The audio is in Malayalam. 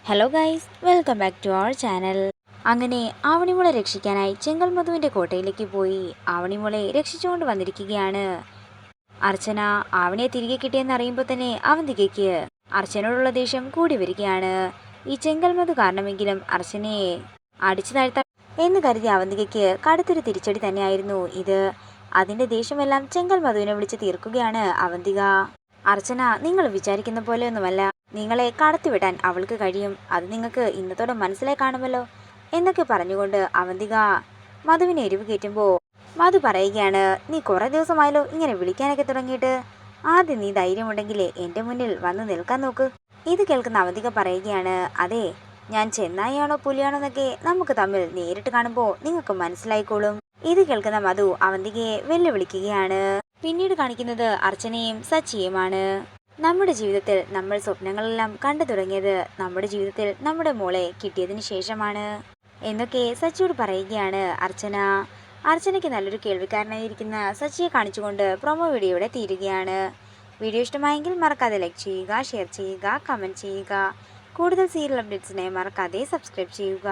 Hello guys, welcome back to our channel. അങ്ങനെ ആവണിമോളെ രക്ഷിക്കാനായി ചെങ്കൽ മധുവിൻ്റെ കോട്ടയിലേക്ക് പോയി ആവണിമോളെ രക്ഷിച്ചുകൊണ്ട് വന്നിരിക്കുകയാണ് അർച്ചന. ആവണിയെ തിരികെ കിട്ടിയെന്ന് അറിയുമ്പോൾ തന്നെ അവന്തികയ്ക്ക് അർച്ചനയോടുള്ള ദേഷ്യം കൂടി വരികയാണ്. ഈ ചെങ്കൽ മധു കാരണമെങ്കിലും അർച്ചനയെ അടിച്ചു താഴ്ത്താൻ എന്ന് കരുതിയ അവന്തികയ്ക്ക് കടുത്തൊരു തിരിച്ചടി തന്നെയായിരുന്നു ഇത്. അതിൻ്റെ ദേഷ്യമെല്ലാം ചെങ്കൽ മധുവിനെ വിളിച്ച് തീർക്കുകയാണ് അവന്തിക. അർച്ചന, നിങ്ങൾ വിചാരിക്കുന്ന പോലെയൊന്നുമല്ല. നിങ്ങളെ കടത്തിവിടാൻ അവൾക്ക് കഴിയും. അത് നിങ്ങൾക്ക് ഇന്നത്തോടെ മനസ്സിലായി കാണുമല്ലോ എന്നൊക്കെ പറഞ്ഞുകൊണ്ട് അവന്തിക മധുവിനെ എരിവ് കയറ്റുമ്പോൾ മധു പറയുകയാണ്, നീ കുറേ ദിവസമായല്ലോ ഇങ്ങനെ വിളിക്കാനൊക്കെ തുടങ്ങിയിട്ട്. ആദ്യം നീ ധൈര്യമുണ്ടെങ്കിൽ എൻ്റെ മുന്നിൽ വന്ന് നിൽക്കാൻ നോക്ക്. ഇത് കേൾക്കുന്ന അവന്തിക പറയുകയാണ്, അതെ, ഞാൻ ചെന്നായിയാണോ പുലിയാണോ എന്നൊക്കെ നമുക്ക് തമ്മിൽ നേരിട്ട് കാണുമ്പോൾ നിങ്ങൾക്ക് മനസ്സിലായിക്കോളും. ഇത് കേൾക്കുന്ന മധു അവന്തികയെ വെല്ലുവിളിക്കുകയാണ്. പിന്നീട് കാണിക്കുന്നത് അർച്ചനയും സച്ചിയുമാണ്. നമ്മുടെ ജീവിതത്തിൽ നമ്മൾ സ്വപ്നങ്ങളെല്ലാം കണ്ടു തുടങ്ങിയത് നമ്മുടെ ജീവിതത്തിൽ നമ്മുടെ മോളെ കിട്ടിയതിന് ശേഷമാണ് എന്നൊക്കെ സച്ചിയോട് പറയുകയാണ് അർച്ചന. അർച്ചനയ്ക്ക് നല്ലൊരു കേൾവിക്കാരനായിരിക്കുന്ന സച്ചിയെ കാണിച്ചുകൊണ്ട് പ്രൊമോ വീഡിയോയുടെ തീരുകയാണ്. വീഡിയോ ഇഷ്ടമായെങ്കിൽ മറക്കാതെ ലൈക്ക് ചെയ്യുക, ഷെയർ ചെയ്യുക, കമൻറ്റ് ചെയ്യുക. കൂടുതൽ സീരിയൽ അപ്ഡേറ്റ്സിനെ മറക്കാതെ സബ്സ്ക്രൈബ് ചെയ്യുക.